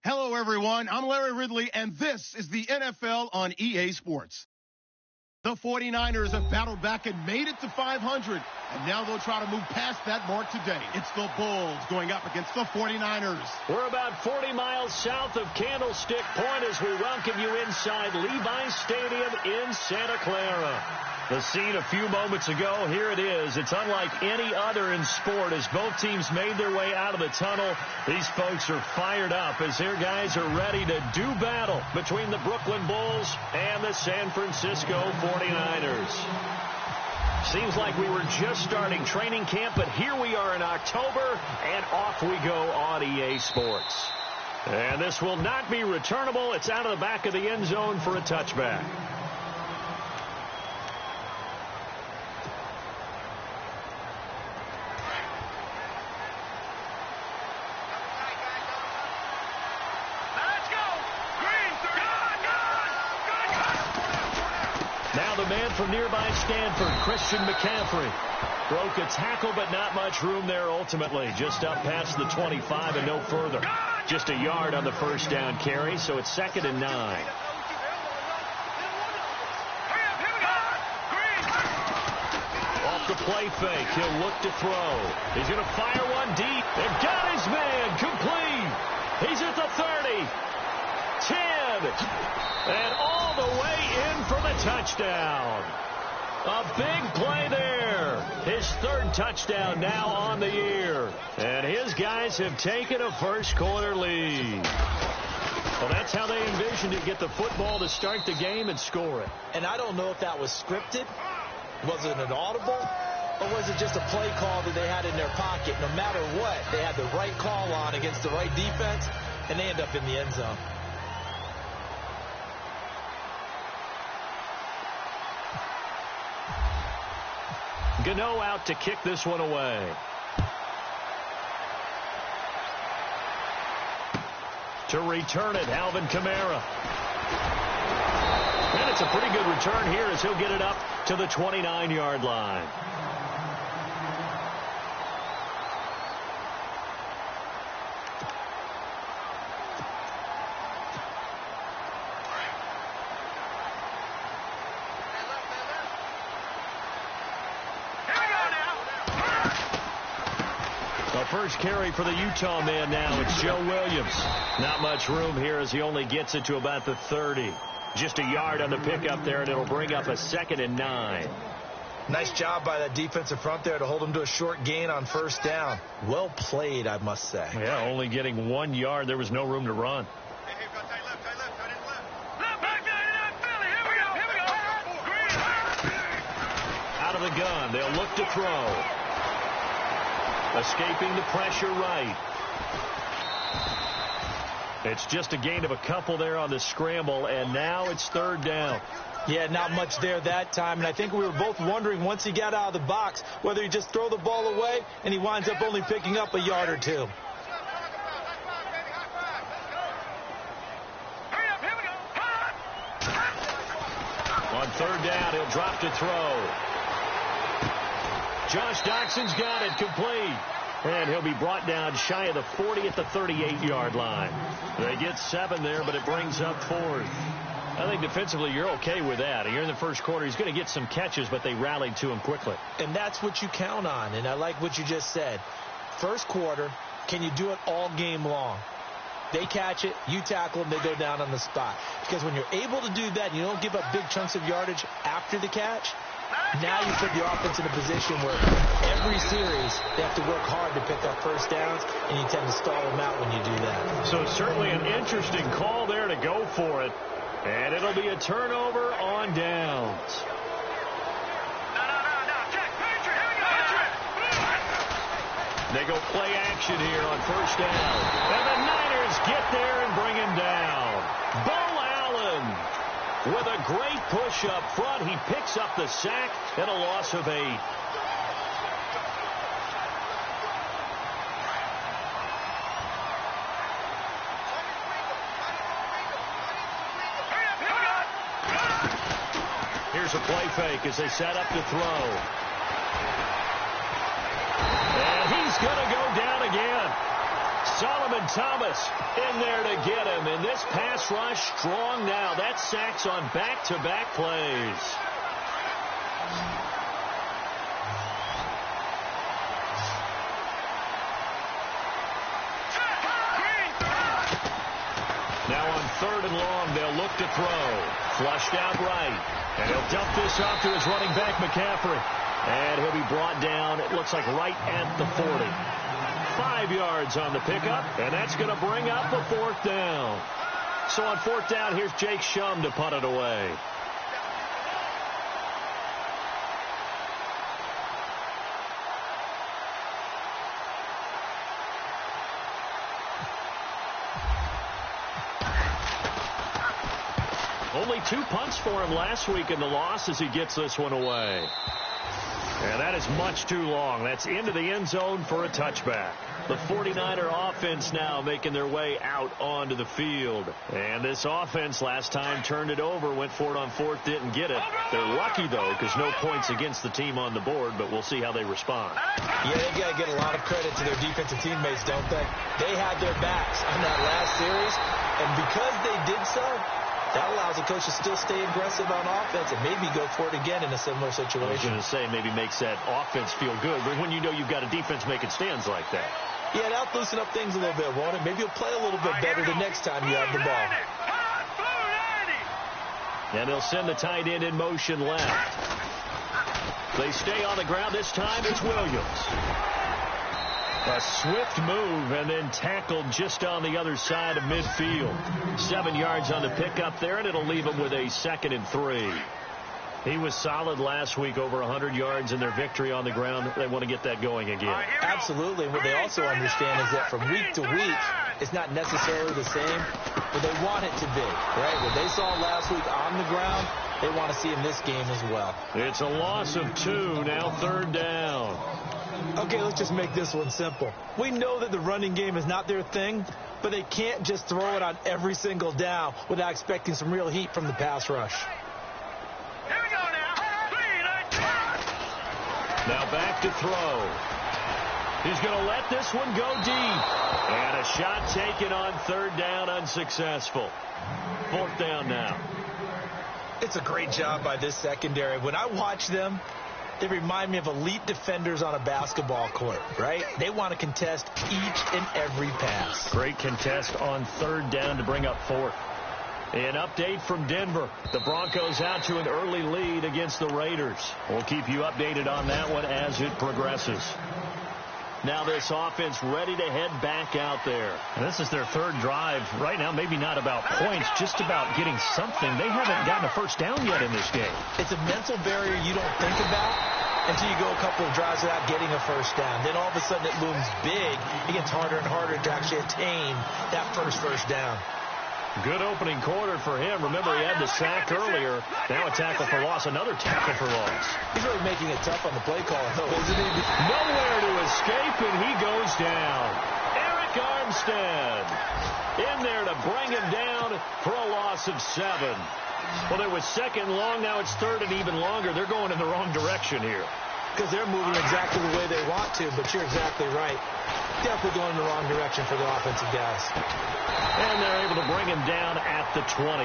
Hello, everyone. I'm Larry Ridley, and this is the NFL on EA Sports. The 49ers have battled back and made it to 500, and now they'll try to move past that mark today. It's the Bulls going up against the 49ers. We're about 40 miles south of Candlestick Point as we welcome you inside Levi's Stadium in Santa Clara. The scene a few moments ago, here it is. It's unlike any other in sport as both teams made their way out of the tunnel. These folks are fired up as their guys are ready to do battle between the Brooklyn Bulls and the San Francisco 49ers. Seems like we were just starting training camp, but here we are in October, and off we go on EA Sports. And this will not be returnable. It's out of the back of the end zone for a touchback. Now the man from nearby Stanford, Christian McCaffrey. Broke a tackle, but not much room there ultimately. Just up past the 25 and no further. Just a yard on the first down carry, so it's 2nd and 9. Off the play fake, he'll look to throw. He's going to fire one deep. And got his man, complete. He's at the 30. 10. And all the way in for the touchdown. A big play there. His 3rd touchdown now on the year. And his guys have taken a first-quarter lead. Well, that's how they envisioned it, get the football to start the game and score it. And I don't know if that was scripted. Was it an audible? Or was it just a play call that they had in their pocket? No matter what, they had the right call on against the right defense, and they end up in the end zone. Gano out to kick this one away. To return it, Alvin Kamara. And it's a pretty good return here as he'll get it up to the 29-yard line. First carry for the Utah man now. It's Joe Williams. Not much room here as he only gets it to about the 30. Just a yard on the pickup there, and it'll bring up a 2nd and 9. Nice job by that defensive front there to hold him to a short gain on first down. Well played, I must say. Yeah, only getting 1 yard. There was no room to run. Out of the gun. They'll look to throw. Escaping the pressure right. It's just a gain of a couple there on the scramble, and now it's 3rd down. Yeah, not much there that time, and I think we were both wondering once he got out of the box whether he just throw the ball away, and he winds up only picking up a yard or 2. On 3rd down, he'll drop to throw. Josh Doxson's got it complete. And he'll be brought down shy of the 40 at the 38-yard line. They get 7 there, but it brings up 4th. I think defensively you're okay with that. Here in the first quarter, he's going to get some catches, but they rallied to him quickly. And that's what you count on, and I like what you just said. First quarter, can you do it all game long? They catch it, you tackle them, they go down on the spot. Because when you're able to do that, you don't give up big chunks of yardage after the catch. Now you put the offense in a position where every series they have to work hard to pick up first downs, and you tend to stall them out when you do that. So certainly an interesting call there to go for it. And it'll be a turnover on downs. They go play action here on first down. And the Niners get there and bring him down. Bo Allen with a great push up front. He picks up the sack and a loss of 8. Here's a play fake as they set up to throw. And he's going to go down again. Solomon Thomas in there to get him. And this pass rush strong now. That's sacks on back-to-back plays. Now on 3rd and long, they'll look to throw. Flushed out right. And he'll dump this off to his running back, McCaffrey. And he'll be brought down, it looks like, right at the 40. 5 yards on the pickup, and that's going to bring up a 4th down. So on 4th down, here's Jake Shum to punt it away. Only 2 punts for him last week in the loss as he gets this one away. And that is much too long. That's into the end zone for a touchback. The 49er offense now making their way out onto the field. And this offense last time turned it over, went for it on 4th, didn't get it. They're lucky, though, because no points against the team on the board, but we'll see how they respond. Yeah, they've got to get a lot of credit to their defensive teammates, don't they? They had their backs on that last series, and because they did so, that allows the coach to still stay aggressive on offense and maybe go for it again in a similar situation. I was going to say maybe makes that offense feel good, but when you know you've got a defense making stands like that. Yeah, that'll loosen up things a little bit, won't it? Maybe you'll play a little bit better the next time you have the ball. And they'll send the tight end in motion left. They stay on the ground. This time it's Williams. A swift move and then tackled just on the other side of midfield. 7 yards on the pickup there, and it'll leave him with a 2nd and 3. He was solid last week, over 100 yards in their victory on the ground. They want to get that going again. Absolutely. And what they also understand is that from week to week, it's not necessarily the same, but they want it to be, right? What they saw last week on the ground, they want to see in this game as well. It's a loss of 2, now 3rd down. Okay, let's just make this one simple. We know that the running game is not their thing, but they can't just throw it on every single down without expecting some real heat from the pass rush. Here we go now. Now back to throw. He's going to let this one go deep. And a shot taken on 3rd down, unsuccessful. 4th down now. It's a great job by this secondary. When I watch them, they remind me of elite defenders on a basketball court, right? They want to contest each and every pass. Great contest on 3rd down to bring up 4th. An update from Denver. The Broncos out to an early lead against the Raiders. We'll keep you updated on that one as it progresses. Now this offense ready to head back out there. And this is their 3rd drive. Right now, maybe not about points, just about getting something. They haven't gotten a first down yet in this game. It's a mental barrier you don't think about until you go a couple of drives without getting a first down. Then all of a sudden it looms big. It gets harder and harder to actually attain that first down. Good opening quarter for him. Remember, he had the sack earlier. Now a tackle for loss, another tackle for loss. He's really making it tough on the play call, though, isn't he? Nowhere to escape, and he goes down. Eric Armstead in there to bring him down for a loss of 7. Well, it was 2nd long. Now it's 3rd and even longer. They're going in the wrong direction here. Because they're moving exactly the way they want to, but you're exactly right. Definitely going in the wrong direction for the offensive guys. And they're able to bring him down at the 20.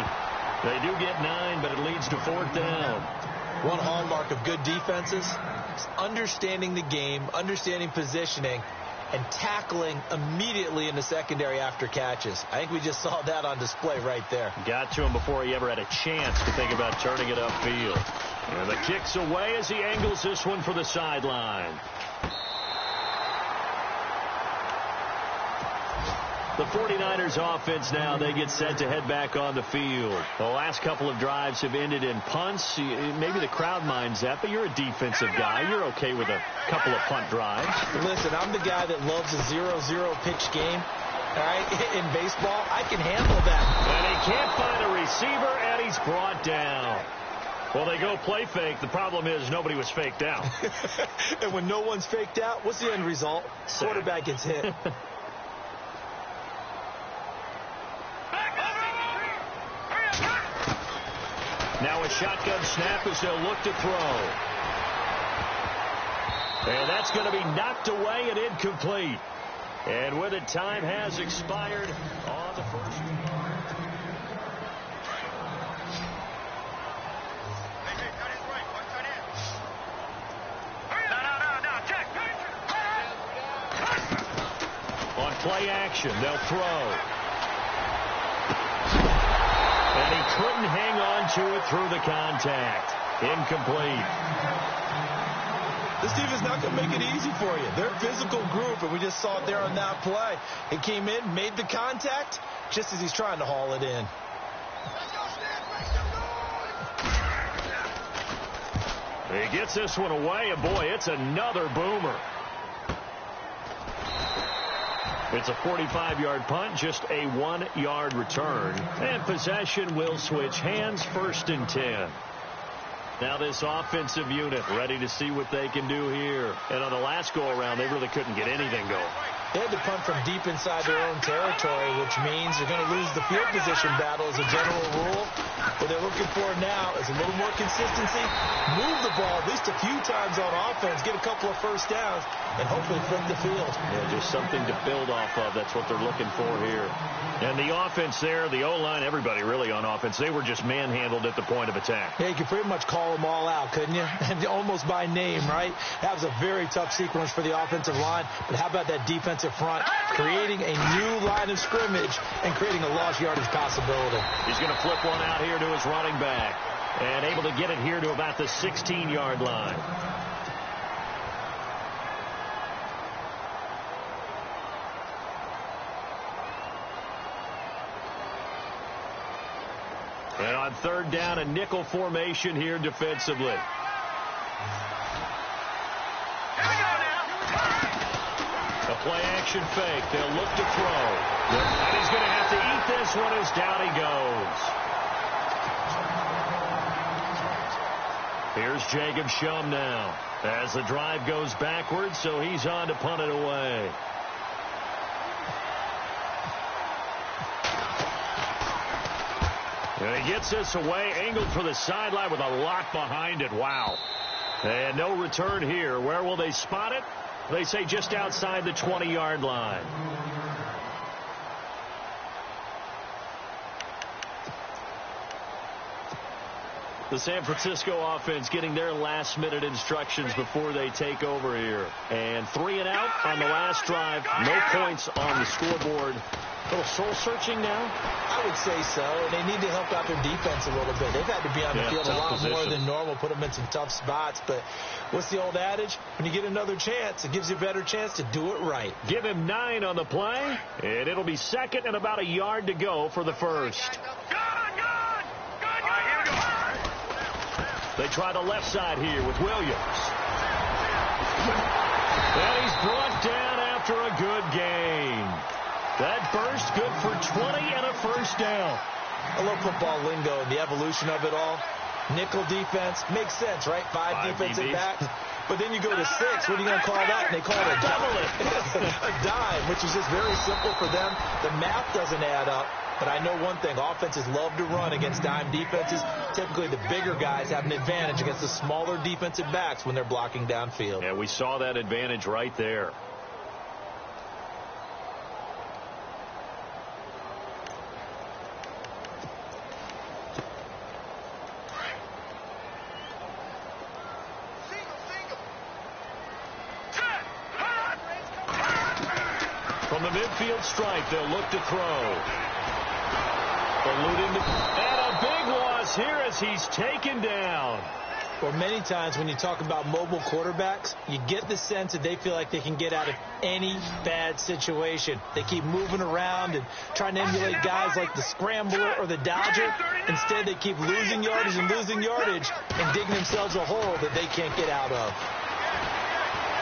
They do get 9, but it leads to 4th down. One hallmark of good defenses is understanding the game, understanding positioning, and tackling immediately in the secondary after catches. I think we just saw that on display right there. Got to him before he ever had a chance to think about turning it upfield. And the kick's away as he angles this one for the sideline. The 49ers offense now, they get set to head back on the field. The last couple of drives have ended in punts. Maybe the crowd minds that, but you're a defensive guy. You're okay with a couple of punt drives. Listen, I'm the guy that loves a 0-0 pitch game. All right, in baseball, I can handle that. And he can't find a receiver, and he's brought down. Well, they go play fake. The problem is nobody was faked out. And when no one's faked out, what's the end result? Quarterback gets hit. Now a shotgun snap as they'll look to throw. And that's going to be knocked away and incomplete. And with it, time has expired on the first. On play action, they'll throw. And he couldn't hang on to it through the contact. Incomplete. This defense is not going to make it easy for you. They're a physical group, and we just saw it there on that play. He came in, made the contact, just as he's trying to haul it in. He gets this one away, and boy, it's another boomer. It's a 45-yard punt, just a 1-yard return. And possession will switch hands, 1st and 10. Now this offensive unit ready to see what they can do here. And on the last go-around, they really couldn't get anything going. They had to punt from deep inside their own territory, which means they're going to lose the field position battle as a general rule. What they're looking for now is a little more consistency, move the ball at least a few times on offense, get a couple of first downs, and hopefully flip the field. Yeah, just something to build off of. That's what they're looking for here. And the offense there, the O-line, everybody really on offense, they were just manhandled at the point of attack. Yeah, you could pretty much call them all out, couldn't you? And almost by name, right? That was a very tough sequence for the offensive line. But how about that defensive front creating a new line of scrimmage and creating a lost yardage possibility? He's going to flip one out here to his running back and able to get it here to about the 16-yard line. And on 3rd down, a nickel formation here defensively. Here we go now. A play-action fake. They'll look to throw. And he's going to have to eat this one as down he goes. Here's Jacob Shum now as the drive goes backwards, so he's on to punt it away. And he gets this away, angled for the sideline with a lot behind it. Wow. And no return here. Where will they spot it? They say just outside the 20-yard line. The San Francisco offense getting their last-minute instructions before they take over here. And 3 and out on the last drive. No points on the scoreboard. A little soul-searching now? I would say so. And they need to help out their defense a little bit. They've had to be on the field a lot more than normal, put them in some tough spots. But what's the old adage? When you get another chance, it gives you a better chance to do it right. Give him 9 on the play, and it'll be 2nd and about a yard to go for the first. They try the left side here with Williams. And he's brought down after a good gain. That burst good for 20 and a first down. I love football lingo and the evolution of it all. Nickel defense makes sense, right? 5 defensive backs. But then you go to 6. What are you going to call that? And they call it a dime. A dime, which is just very simple for them. The math doesn't add up. But I know one thing. Offenses love to run against dime defenses. Typically, the bigger guys have an advantage against the smaller defensive backs when they're blocking downfield. Yeah, we saw that advantage right there. From the midfield stripe, they'll look to throw. And a big loss here as he's taken down. Well, many times when you talk about mobile quarterbacks, you get the sense that they feel like they can get out of any bad situation. They keep moving around and trying to emulate guys like the scrambler or the dodger. Instead, they keep losing yardage and digging themselves a hole that they can't get out of.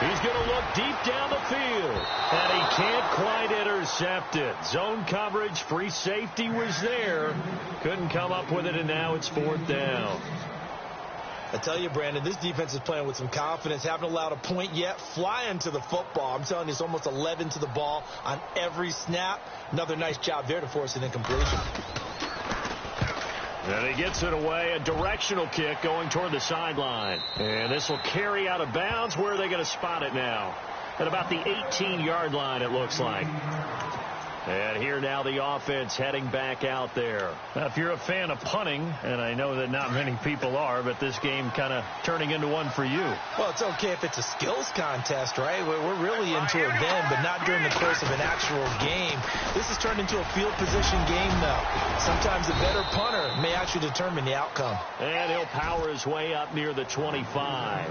He's going to look deep down the field, and he can't quite intercept it. Zone coverage, free safety was there. Couldn't come up with it, and now it's 4th down. I tell you, Brandon, this defense is playing with some confidence. Haven't allowed a point yet. Flying to the football. I'm telling you, it's almost 11 to the ball on every snap. Another nice job there to force an incompletion. And he gets it away, a directional kick going toward the sideline. And this will carry out of bounds. Where are they going to spot it now? at about the 18-yard line, it looks like. And here now the offense heading back out there. Now, if you're a fan of punting, and I know that not many people are, but this game kind of turning into one for you. Well, it's okay if it's a skills contest, right? We're really into it then, but not during the course of an actual game. This has turned into a field position game, though. Sometimes the better punter may actually determine the outcome. And he'll power his way up near the 25.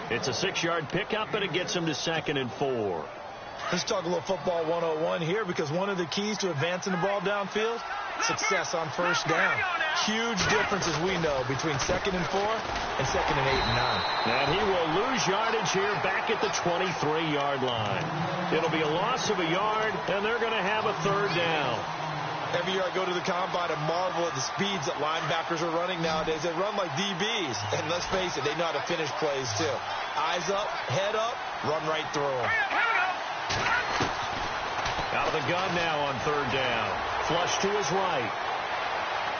It's a 6-yard pickup, and it gets him to 2nd and 4. Let's talk a little football 101 here, because one of the keys to advancing the ball downfield, success on first down. Huge difference, as we know, between 2nd and 4 and 2nd and 8 and 9. And he will lose yardage here back at the 23-yard line. It'll be a loss of a yard, and they're going to have a 3rd down. Every year I go to the combine and marvel at the speeds that linebackers are running nowadays. They run like DBs. And let's face it, they know how to finish plays, too. Eyes up, head up, run right through them. Out of the gun now on 3rd down. Flush to his right.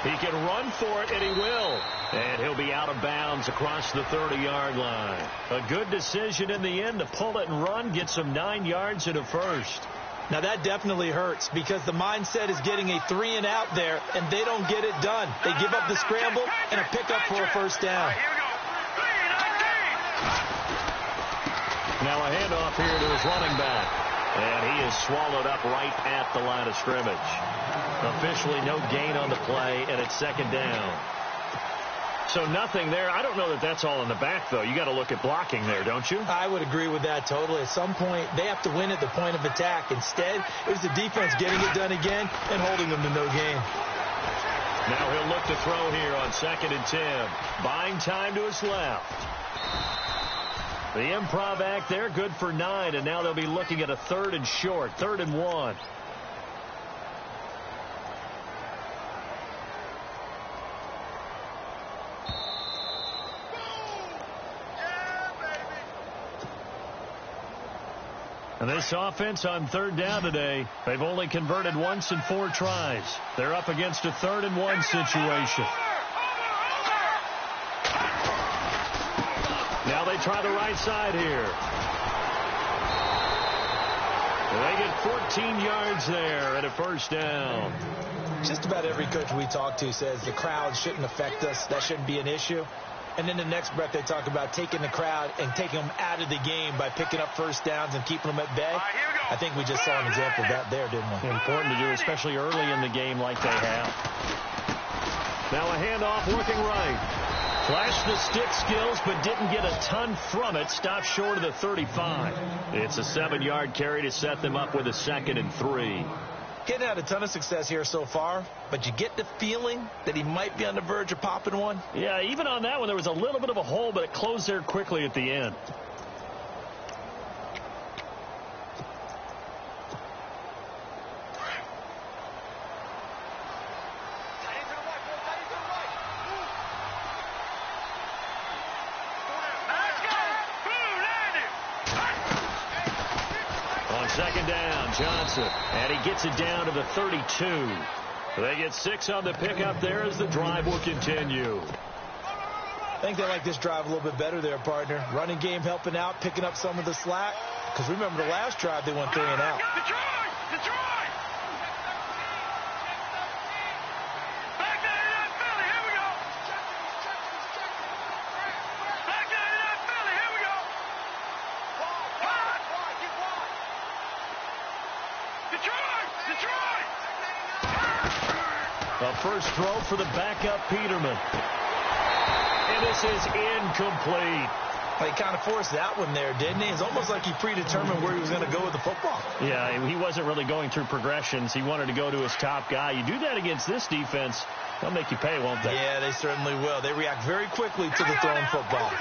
He can run for it, and he will. And he'll be out of bounds across the 30-yard line. A good decision in the end to pull it and run, get some 9 yards and a first. Now, that definitely hurts, because the mindset is getting a 3-and-out there, and they don't get it done. They give up the scramble and a pickup for a first down. Now a handoff here to his running back. And he is swallowed up right at the line of scrimmage. Officially no gain on the play, and it's 2nd down. So nothing there. I don't know that that's all in the back, though. You got to look at blocking there, don't you? I would agree with that totally. At some point, they have to win at the point of attack. Instead, it was the defense getting it done again and holding them to no gain. Now he'll look to throw here on 2nd and 10. Buying time to his left. The improv act there, good for 9, and now they'll be looking at a 3rd and short, 3rd and 1. And this offense on 3rd down today, they've only converted once in 4 tries. They're up against a 3rd and 1 situation. Now they try the right side here. They get 14 yards there and a first down. Just about every coach we talk to says the crowd shouldn't affect us. That shouldn't be an issue. And then the next breath they talk about taking the crowd and taking them out of the game by picking up first downs and keeping them at bay. I think we just saw an example of that there, didn't we? Important to do, especially early in the game like they have. Now a handoff looking right. Flashed the stick skills, but didn't get a ton from it. Stopped short of the 35. It's a 7-yard carry to set them up with a 2nd and 3. Getting had a ton of success here so far, but you get the feeling that he might be on the verge of popping one. Yeah, even on that one, there was a little bit of a hole, but it closed there quickly at the end. Johnson, and he gets it down to the 32. They get 6 on the pickup there as the drive will continue. I think they like this drive a little bit better there, partner. Running game helping out, picking up some of the slack. Because remember the last drive, they went 3 and out. A first throw for the backup Peterman. And this is incomplete. Well, he kind of forced that one there, didn't he? It's almost like he predetermined where he was going to go with the football. Yeah, he wasn't really going through progressions. He wanted to go to his top guy. You do that against this defense, they'll make you pay, won't they? Yeah, they certainly will. They react very quickly to the thrown football.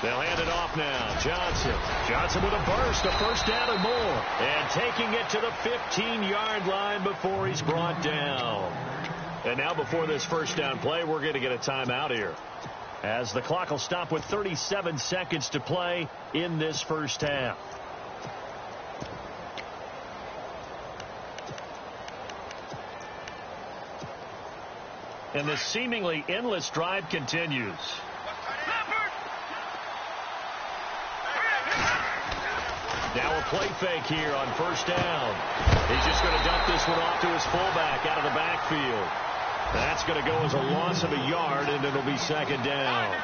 They'll hand it off now. Johnson with a burst, a first down and more. And taking it to the 15-yard line before he's brought down. And now before this first down play, we're going to get a timeout here, as the clock will stop with 37 seconds to play in this first half. And the seemingly endless drive continues. Now a play fake here on first down. He's just going to dump this one off to his fullback out of the backfield. That's going to go as a loss of a yard, and it'll be second down.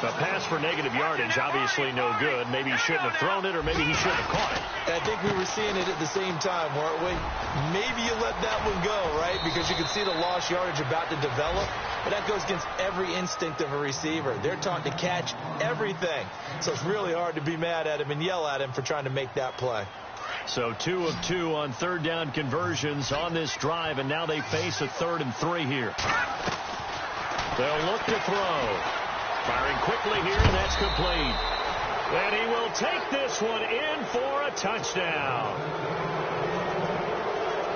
A pass for negative yardage, obviously no good. Maybe he shouldn't have thrown it, or maybe he shouldn't have caught it. I think we were seeing it at the same time, weren't we? Maybe you let that one go, right? Because you can see the lost yardage about to develop. But that goes against every instinct of a receiver. They're taught to catch everything. So it's really hard to be mad at him and yell at him for trying to make that play. So 2 of 2 on third down conversions on this drive, and now they face a 3rd and 3 here. They'll look to throw. Firing quickly here, and that's complete. And he will take this one in for a touchdown.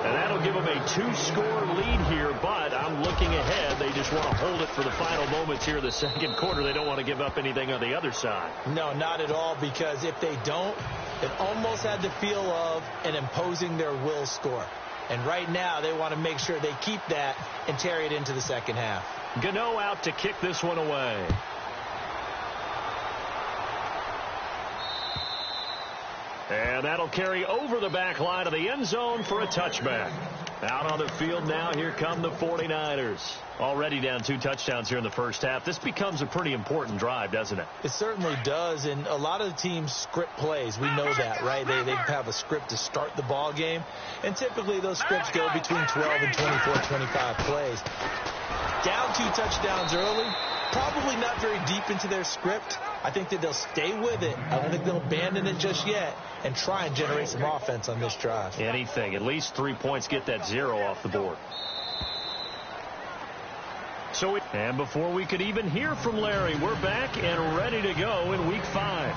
And that'll give them a 2-score lead here, but I'm looking ahead. They just want to hold it for the final moments here of the second quarter. They don't want to give up anything on the other side. No, not at all, because if they don't, it almost had the feel of an imposing their will score. And right now, they want to make sure they keep that and carry it into the second half. Gano out to kick this one away. And that'll carry over the back line of the end zone for a touchback. Out on the field now, here come the 49ers. Already down 2 touchdowns here in the first half. This becomes a pretty important drive, doesn't it? It certainly does, and a lot of the teams script plays. We know that, right? They have a script to start the ball game, and typically those scripts go between 12 and 24, 25 plays. Down 2 touchdowns early, probably not very deep into their script. I think that they'll stay with it. I don't think they'll abandon it just yet and try and generate some offense on this drive. Anything. At least 3 points, get that 0 off the board. And before we could even hear from Larry, we're back and ready to go in Week 5.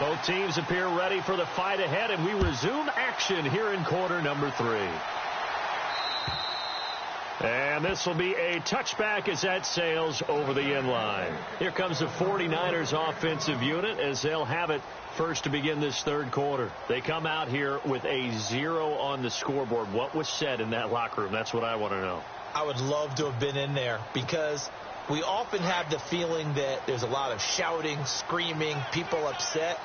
Both teams appear ready for the fight ahead, and we resume action here in quarter number 3. And this will be a touchback as that sails over the end line. Here comes the 49ers offensive unit as they'll have it first to begin this third quarter. They come out here with a 0 on the scoreboard. What was said in that locker room? That's what I want to know. I would love to have been in there because we often have the feeling that there's a lot of shouting, screaming, people upset.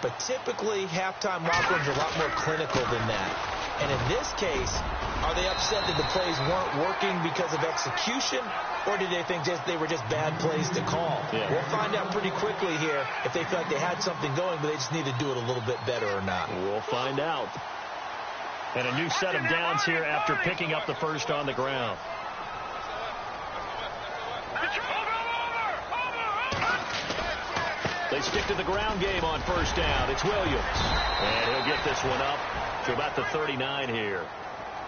But typically, halftime locker rooms are a lot more clinical than that. And in this case, are they upset that the plays weren't working because of execution, or did they think they were just bad plays to call? Yeah. We'll find out pretty quickly here if they feel like they had something going, but they just need to do it a little bit better or not. We'll find out. And a new set of downs here after picking up the first on the ground. They stick to the ground game on first down. It's Williams. And he'll get this one up to about the 39 here.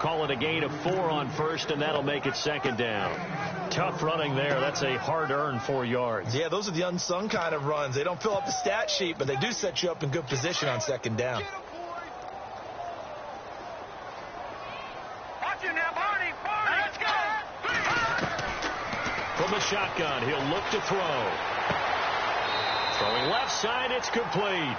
Call it a gain of 4 on first, and that'll make it second down. Tough running there. That's a hard-earned 4 yards. Yeah, those are the unsung kind of runs. They don't fill up the stat sheet, but they do set you up in good position on second down. From the shotgun, he'll look to throw. Throwing left side, it's complete.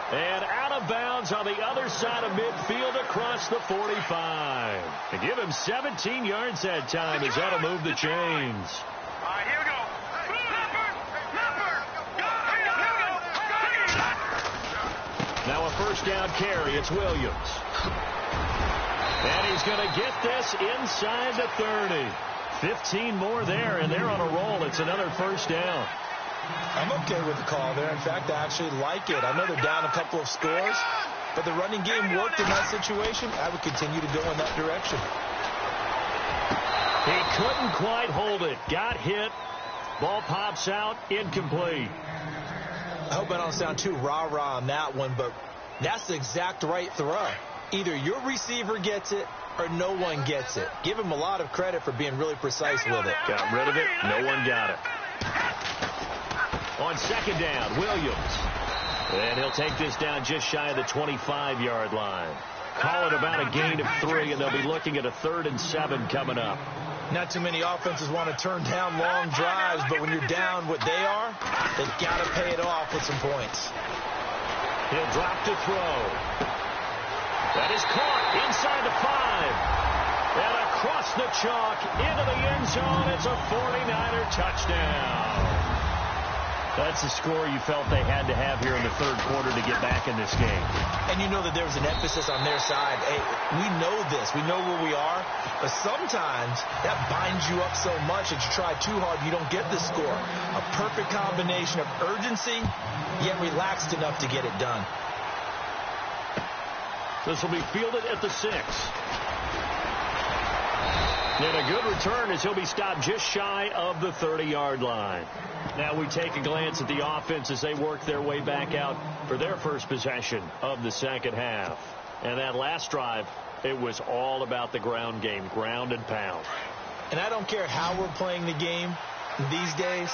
And out of bounds on the other side of midfield across the 45. To give him 17 yards that time as that'll move the chains. All right, here we go. Now a first down carry. It's Williams. And he's going to get this inside the 30. 15 more there, and they're on a roll. It's another first down. I'm okay with the call there. In fact, I actually like it. I know they're down a couple of scores, but the running game worked in that situation. I would continue to go in that direction. He couldn't quite hold it. Got hit. Ball pops out. Incomplete. I hope I don't sound too rah-rah on that one, but that's the exact right throw. Either your receiver gets it or no one gets it. Give him a lot of credit for being really precise with it. Got rid of it. No one got it. On second down, Williams. And he'll take this down just shy of the 25-yard line. Call it about a gain of 3, and they'll be looking at a 3rd and 7 coming up. Not too many offenses want to turn down long drives, but when you're down what they are, they've got to pay it off with some points. He'll drop to throw. That is caught inside the 5. And across the chalk into the end zone. It's a 49er touchdown. That's the score you felt they had to have here in the third quarter to get back in this game. And you know that there was an emphasis on their side. Hey, we know this. We know where we are. But sometimes that binds you up so much that you try too hard, you don't get the score. A perfect combination of urgency, yet relaxed enough to get it done. This will be fielded at the 6. And a good return as he'll be stopped just shy of the 30-yard line. Now we take a glance at the offense as they work their way back out for their first possession of the second half. And that last drive, it was all about the ground game, ground and pound. And I don't care how we're playing the game these days,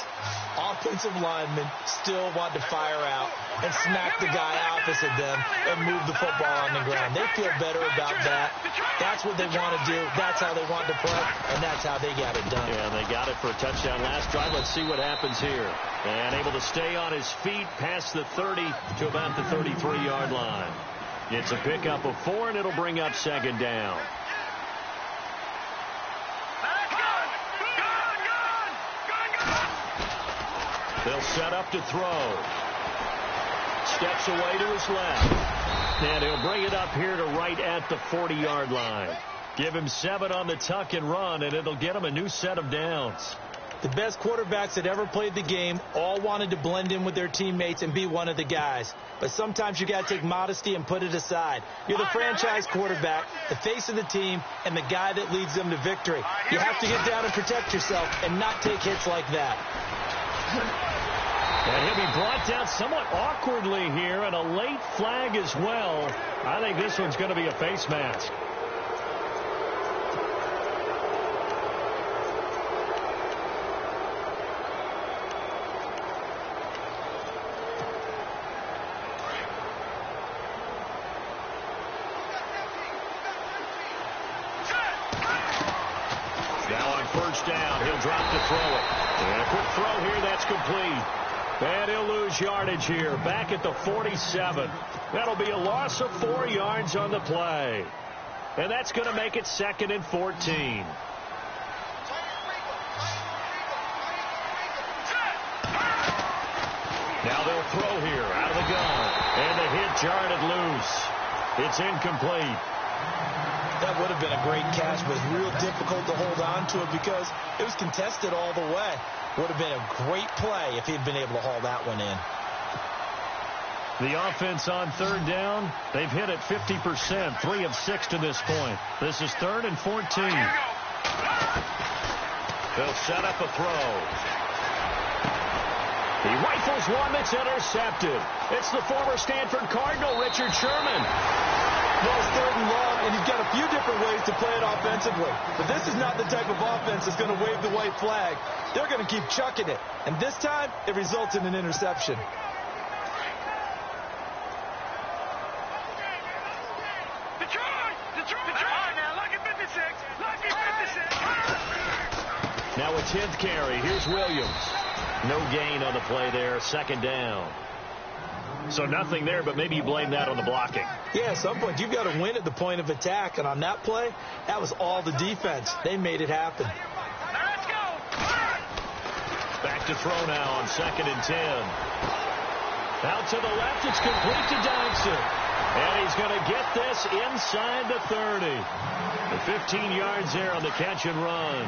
offensive linemen still want to fire out and smack the guy opposite them and move the football on the ground. They feel better about that. That's what they want to do. That's how they want to play, and that's how they got it done. Yeah, they got it for a touchdown last drive. Let's see what happens here. And able to stay on his feet past the 30 to about the 33-yard line. It's a pickup of 4, and it'll bring up second down. They'll set up to throw. Steps away to his left. And he'll bring it up here to right at the 40-yard line. Give him 7 on the tuck and run, and it'll get him a new set of downs. The best quarterbacks that ever played the game all wanted to blend in with their teammates and be one of the guys. But sometimes you got to take modesty and put it aside. You're the franchise quarterback, the face of the team, and the guy that leads them to victory. You have to get down and protect yourself and not take hits like that. And he'll be brought down somewhat awkwardly here, and a late flag as well. I think this one's going to be a face mask. Now on first down, he'll drop to throw it. And a quick throw here, that's complete. And he'll lose yardage here, back at the 47. That'll be a loss of 4 yards on the play. And that's going to make it 2nd and 14. Now they'll throw here, out of the gun. And the hit jarred it loose. It's incomplete. That would have been a great catch, but it's real difficult to hold on to it because it was contested all the way. Would have been a great play if he'd been able to haul that one in. The offense on third down, they've hit it 50%, 3 of 6 to this point. This is 3rd and 14. They'll set up a throw. He rifles one that's intercepted. It's the former Stanford Cardinal, Richard Sherman. Well, it's 3rd and long, and he's got a few different ways to play it offensively. But this is not the type of offense that's going to wave the white flag. They're going to keep chucking it. And this time, it results in an interception. Now a 10th carry. Here's Williams. No gain on the play there. 2nd down. So nothing there, but maybe you blame that on the blocking. Yeah, at some point, you've got to win at the point of attack. And on that play, that was all the defense. They made it happen. Back to throw now on 2nd and 10. Out to the left, it's complete to Dodson. And he's going to get this inside the 30. The 15 yards there on the catch and run.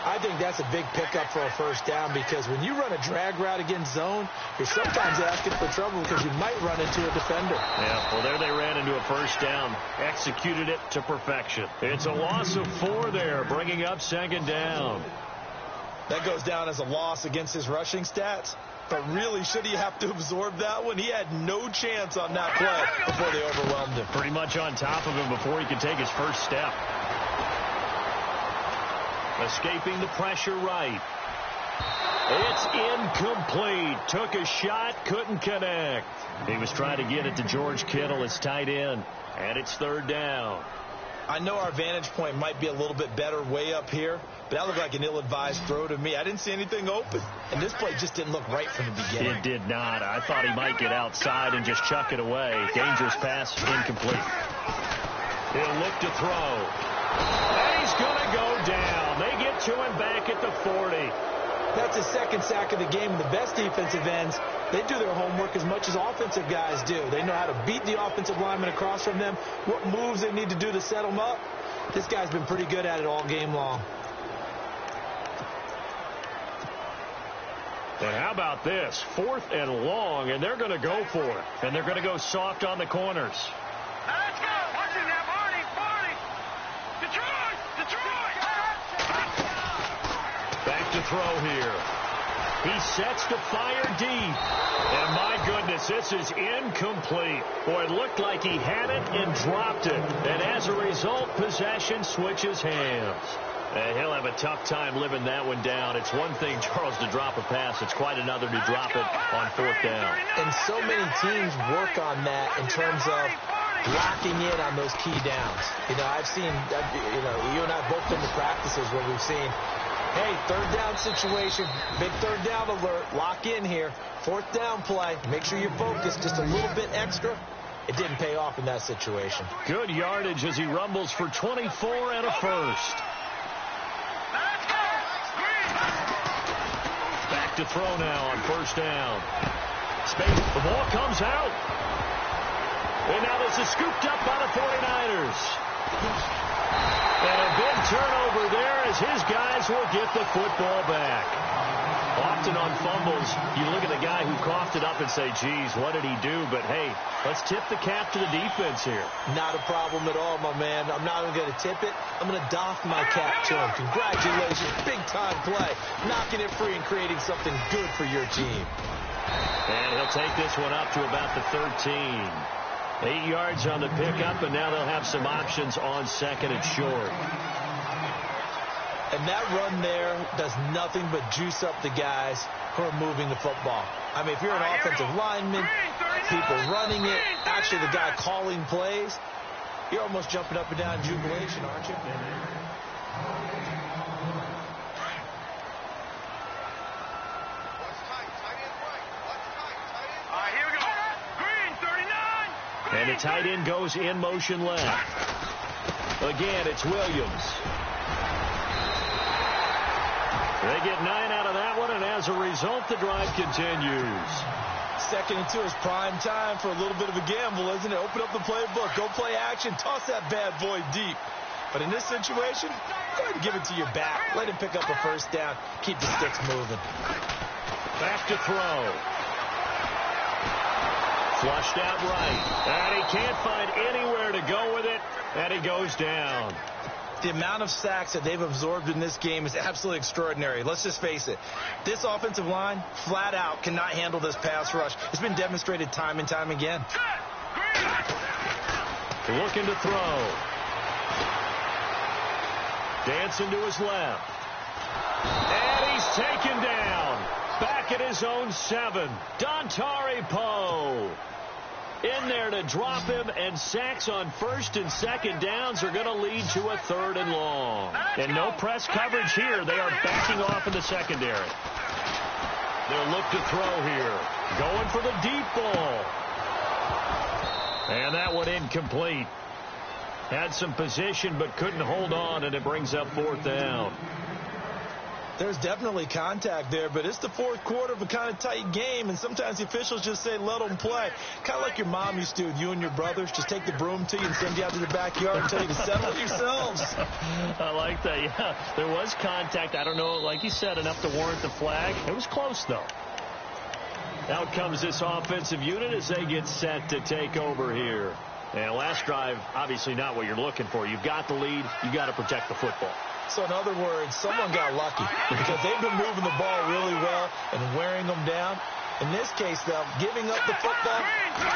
I think that's a big pickup for a first down because when you run a drag route against zone, you're sometimes asking for trouble because you might run into a defender. Yeah, well, there they ran into a first down. Executed it to perfection. It's a loss of 4 there, bringing up 2nd down. That goes down as a loss against his rushing stats. But really, should he have to absorb that one? He had no chance on that play before they overwhelmed him. Pretty much on top of him before he could take his first step. Escaping the pressure right. It's incomplete. Took a shot, couldn't connect. He was trying to get it to George Kittle, his tight end. And it's 3rd down. I know our vantage point might be a little bit better way up here, but that looked like an ill-advised throw to me. I didn't see anything open, and this play just didn't look right from the beginning. It did not. I thought he might get outside and just chuck it away. Dangerous pass, incomplete. He'll look to throw. And he's going to go That's his second sack of the game. And the best defensive ends, they do their homework as much as offensive guys do. They know how to beat the offensive lineman across from them, what moves they need to do to set them up. This guy's been pretty good at it all game long. And how about this? 4th and long, and they're going to go for it. And they're going to go soft on the corners. Let's go. Watching that, Marty. Detroit. Back to throw here. He sets to fire deep. And my goodness, this is incomplete. Boy, it looked like he had it and dropped it. And as a result, possession switches hands. And he'll have a tough time living that one down. It's one thing, Charles, to drop a pass. It's quite another to drop it on 4th down. And so many teams work on that in terms of locking in on those key downs. You know, I've seen, you and I have both been to practices where we've seen, hey, 3rd down situation, big 3rd down alert, lock in here. 4th down play, make sure you're focused just a little bit extra. It didn't pay off in that situation. Good yardage as he rumbles for 24 and a first. Back to throw now on 1st down. Space, the ball comes out. And now this is scooped up by the 49ers. And a big turnover there as his guys will get the football back. Often on fumbles, you look at the guy who coughed it up and say, geez, what did he do? But, hey, let's tip the cap to the defense here. Not a problem at all, my man. I'm not even going to tip it. I'm going to doff my cap to him. Congratulations. Big-time play. Knocking it free and creating something good for your team. And he'll take this one up to about the 13. 8 yards on the pickup, and now they'll have some options on 2nd and short. And that run there does nothing but juice up the guys who are moving the football. I mean, if you're an offensive lineman, people running it, actually the guy calling plays, you're almost jumping up and down in jubilation, aren't you? Here we go. Green, 39. And the tight end goes in motion left. Again, it's Williams. They get 9 out of that one, and as a result, the drive continues. 2nd and 2 is prime time for a little bit of a gamble, isn't it? Open up the playbook, go play action, toss that bad boy deep. But in this situation, go ahead and give it to your back. Let him pick up a 1st down. Keep the sticks moving. Back to throw. Flushed out right. And he can't find anywhere to go with it, and he goes down. The amount of sacks that they've absorbed in this game is absolutely extraordinary. Let's just face it. This offensive line, flat out, cannot handle this pass rush. It's been demonstrated time and time again. Looking to throw. Dancing to his left. And he's taken down. Back at his own 7. Dontari Poe. In there to drop him, and sacks on 1st and 2nd downs are going to lead to a 3rd and long. And no press coverage here. They are backing off in the secondary. They'll look to throw here. Going for the deep ball. And that one incomplete. Had some position but couldn't hold on, and it brings up 4th down. There's definitely contact there, but it's the 4th quarter of a kind of tight game, and sometimes the officials just say, let them play. Kind of like your mom used to with you and your brothers. Just take the broom to you and send you out to the backyard and tell you to settle it yourselves. I like that, yeah. There was contact. I don't know, like you said, enough to warrant the flag. It was close, though. Out comes this offensive unit as they get set to take over here. And last drive, obviously not what you're looking for. You've got the lead. You've got to protect the football. So in other words, someone got lucky because they've been moving the ball really well and wearing them down. In this case, though, giving up the football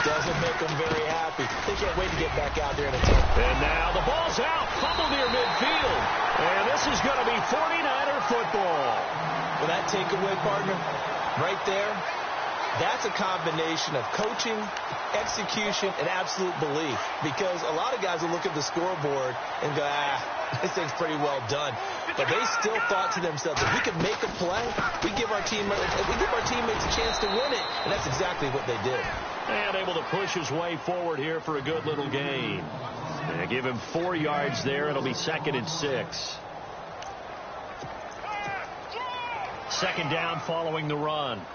doesn't make them very happy. They can't wait to get back out there and attack. And now the ball's out, fumbled near midfield. And this is going to be 49er football. Well, that takeaway, partner, right there, that's a combination of coaching, execution, and absolute belief. Because a lot of guys will look at the scoreboard and go, this thing's pretty well done. But they still thought to themselves, if we can make a play, we give our teammates a chance to win it. And that's exactly what they did. And able to push his way forward here for a good little gain. And give him 4 yards there. It'll be 2nd and 6. second down following the run. No.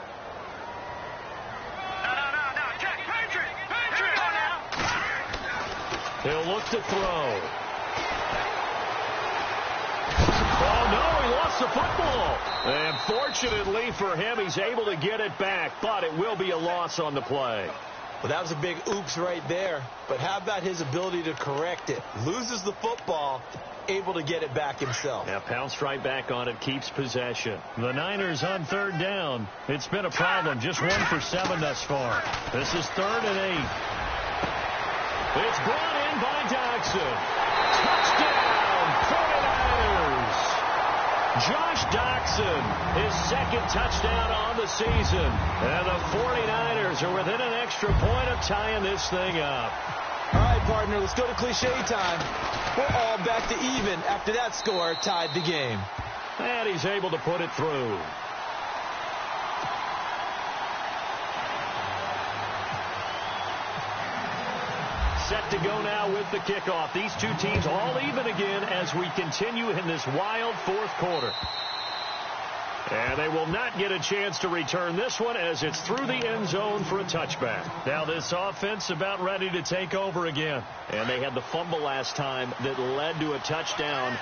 Check. Patriot. He'll look to throw. Oh, no, he lost the football. And fortunately for him, he's able to get it back, but it will be a loss on the play. Well, that was a big oops right there. But how about his ability to correct it? Loses the football, able to get it back himself. Yeah, pounced right back on it, keeps possession. The Niners on third down. It's been a problem, just 1 for 7 thus far. This is 3rd and 8. It's brought in by Doxson. Touchdown, 49ers. Josh Doxson, his second touchdown on the season. And the 49ers are within an extra point of tying this thing up. All right, partner, let's go to cliche time. We're all back to even after that score tied the game. And he's able to put it through. Set to go now with the kickoff. These two teams all even again as we continue in this wild fourth quarter. And they will not get a chance to return this one as it's through the end zone for a touchback. Now this offense about ready to take over again. And they had the fumble last time that led to a touchdown.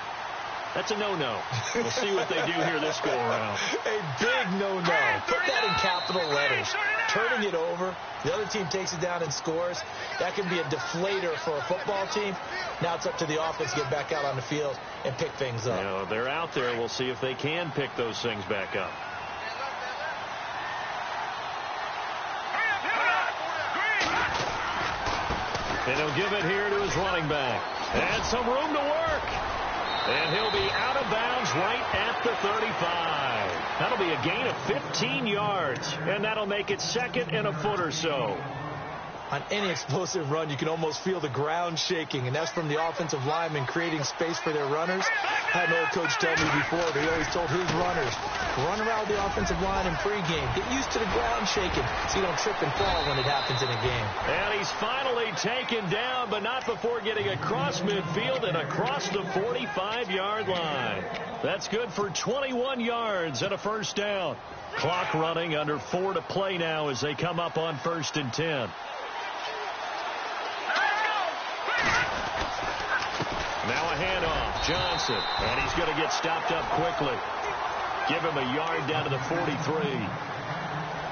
That's a no-no. We'll see what they do here this go-around. A big no-no. Put that in capital letters. Turning it over. The other team takes it down and scores. That can be a deflator for a football team. Now it's up to the offense to get back out on the field and pick things up. You know, they're out there. We'll see if they can pick those things back up. And he'll give it here to his running back. And some room to work. And he'll be out of bounds right at the 35. That'll be a gain of 15 yards. And that'll make it 2nd and a foot or so. On any explosive run, you can almost feel the ground shaking, and that's from the offensive linemen creating space for their runners. I had an old coach tell me before, but he always told his runners, run around the offensive line in pregame. Get used to the ground shaking so you don't trip and fall when it happens in a game. And he's finally taken down, but not before getting across midfield and across the 45-yard line. That's good for 21 yards and a first down. Clock running, under 4 to play now as they come up on 1st and 10. Now a handoff. Johnson. And he's going to get stopped up quickly. Give him a yard down to the 43.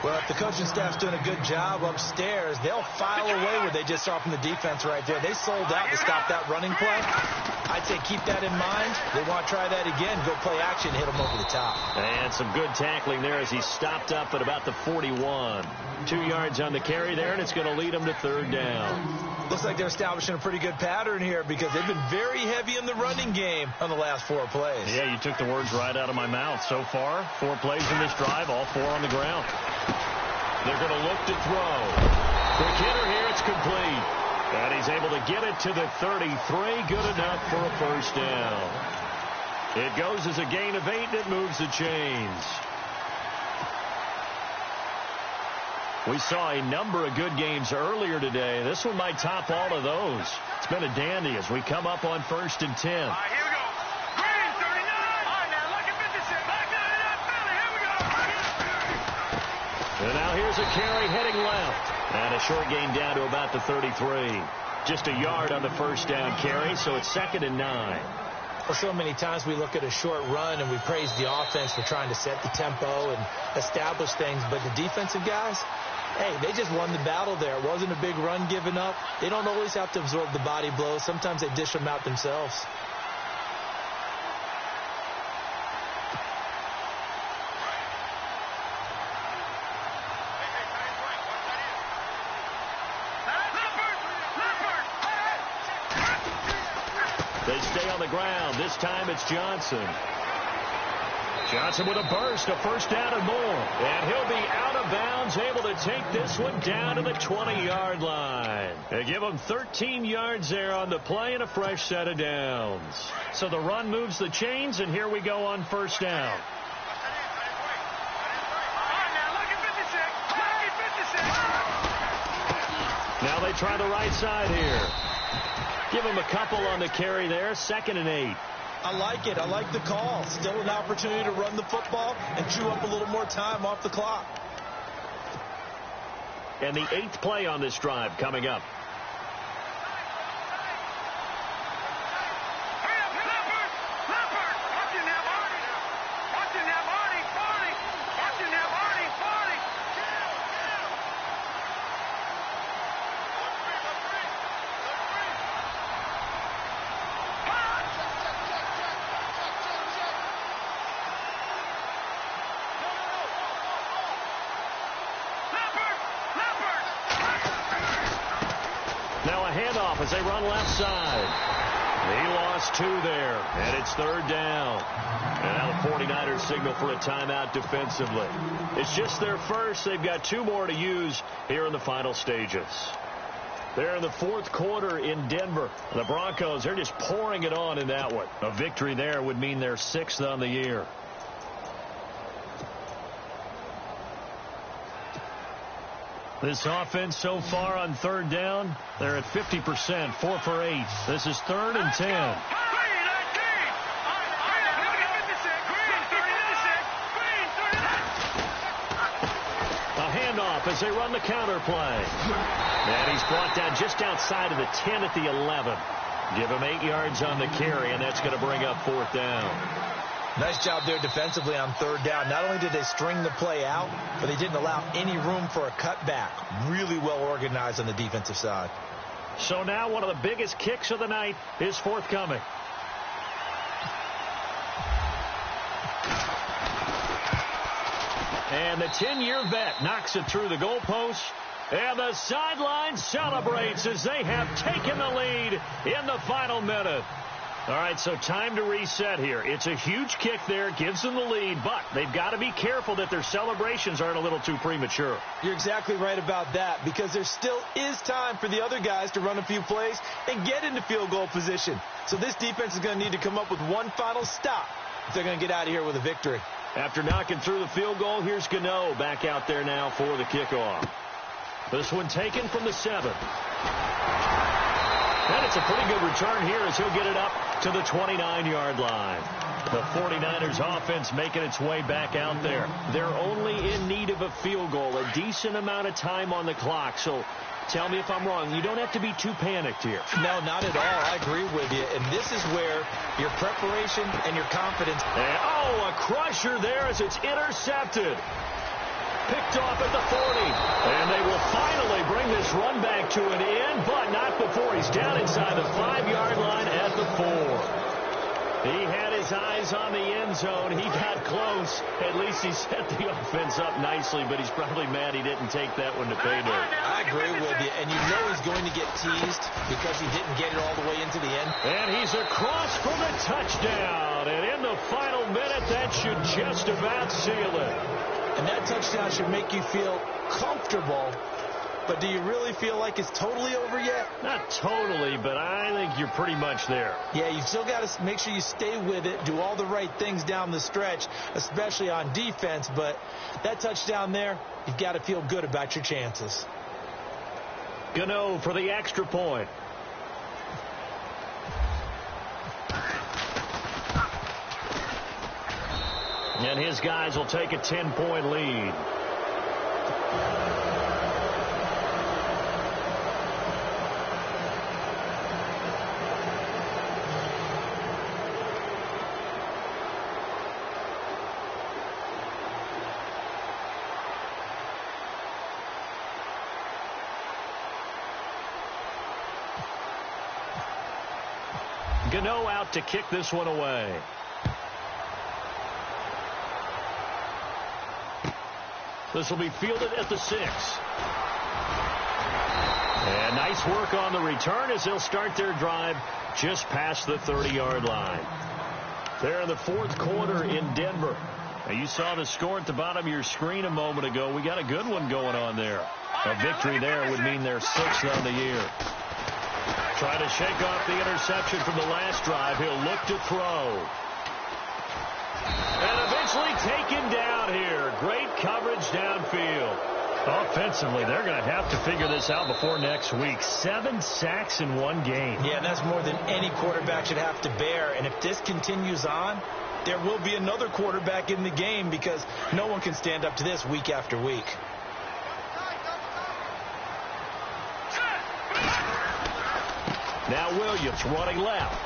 Well, if the coaching staff's doing a good job upstairs, they'll file away what they just saw from the defense right there. They sold out to stop that running play. I'd say keep that in mind. They want to try that again. Go play action, hit them over the top. And some good tackling there as he stopped up at about the 41. 2 yards on the carry there, and it's going to lead him to 3rd down. Looks like they're establishing a pretty good pattern here because they've been very heavy in the running game on the last 4 plays. Yeah, you took the words right out of my mouth. So far, 4 plays in this drive, all 4 on the ground. They're going to look to throw. Quick hitter here, it's complete. And he's able to get it to the 33. Good enough for a first down. It goes as a gain of 8, and it moves the chains. We saw a number of good games earlier today. This one might top all of those. It's been a dandy as we come up on 1st and 10. All right, here we go. Green, 39. All right, now look at 56. Back to that Philly. Here we go. And now here's a carry heading left. And a short gain down to about the 33. Just a yard on the first down carry, so it's 2nd and 9. Well, so many times we look at a short run and we praise the offense for trying to set the tempo and establish things. But the defensive guys, hey, they just won the battle there. It wasn't a big run given up. They don't always have to absorb the body blows. Sometimes they dish them out themselves. They stay on the ground. This time it's Johnson. Johnson with a burst, a first down and more. And he'll be out of bounds, able to take this one down to the 20-yard line. They give him 13 yards there on the play and a fresh set of downs. So the run moves the chains, and here we go on first down. Now they try the right side here. Give him a couple on the carry there. 2nd and 8. I like it. I like the call. Still an opportunity to run the football and chew up a little more time off the clock. And the 8th play on this drive coming up. Now a handoff as they run left side. He lost 2 there, and it's 3rd down. And now the 49ers signal for a timeout defensively. It's just their first. They've got 2 more to use here in the final stages. They're in the 4th quarter in Denver. The Broncos, they're just pouring it on in that one. A victory there would mean they're 6th on the year. This offense so far on 3rd down, they're at 50%, 4 for 8. This is 3rd and 10. A handoff as they run the counter play. And he's brought down just outside of the 10 at the 11. Give him 8 yards on the carry, and that's going to bring up 4th down. Nice job there defensively on 3rd down. Not only did they string the play out, but they didn't allow any room for a cutback. Really well organized on the defensive side. So now one of the biggest kicks of the night is forthcoming. And the 10-year vet knocks it through the goalpost. And the sideline celebrates as they have taken the lead in the final minute. All right, so time to reset here. It's a huge kick there, gives them the lead, but they've got to be careful that their celebrations aren't a little too premature. You're exactly right about that, because there still is time for the other guys to run a few plays and get into field goal position. So this defense is going to need to come up with one final stop if they're going to get out of here with a victory. After knocking through the field goal, here's Gano back out there now for the kickoff. This one taken from the 7. And it's a pretty good return here as he'll get it up to the 29-yard line. The 49ers offense making its way back out there. They're only in need of a field goal, a decent amount of time on the clock. So tell me if I'm wrong. You don't have to be too panicked here. No, not at all. I agree with you. And this is where your preparation and your confidence. And, a crusher there as it's intercepted. Picked off at the 40. And they will finally bring this run back to an end, but not before he's down inside the 5-yard line at the 4. He had his eyes on the end zone. He got close. At least he set the offense up nicely, but he's probably mad he didn't take that one to pay dirt. I agree with you, and you know he's going to get teased because he didn't get it all the way into the end. And he's across for the touchdown. And in the final minute, that should just about seal it. And that touchdown should make you feel comfortable. But do you really feel like it's totally over yet? Not totally, but I think you're pretty much there. Yeah, you still got to make sure you stay with it, do all the right things down the stretch, especially on defense. But that touchdown there, you've got to feel good about your chances. Gano for the extra point. And his guys will take a 10-point lead. Gano out to kick this one away. This will be fielded at the 6. And nice work on the return as they'll start their drive just past the 30-yard line. They're in the 4th quarter in Denver. Now you saw the score at the bottom of your screen a moment ago. We got a good one going on there. A victory there would mean they're 6th on the year. Trying to shake off the interception from the last drive. He'll look to throw. And eventually taken down here. Great coverage downfield. Offensively, they're going to have to figure this out before next week. 7 sacks in one game. Yeah, that's more than any quarterback should have to bear. And if this continues on, there will be another quarterback in the game because no one can stand up to this week after week. Now Williams running left.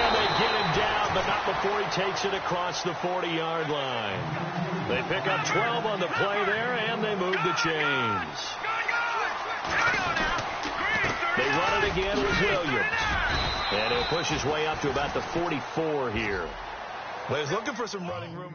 And they get him down, but not before he takes it across the 40-yard line. They pick up 12 on the play there, and they move the chains. They run it again with Williams. And he'll push his way up to about the 44 here. Well, he's looking for some running room.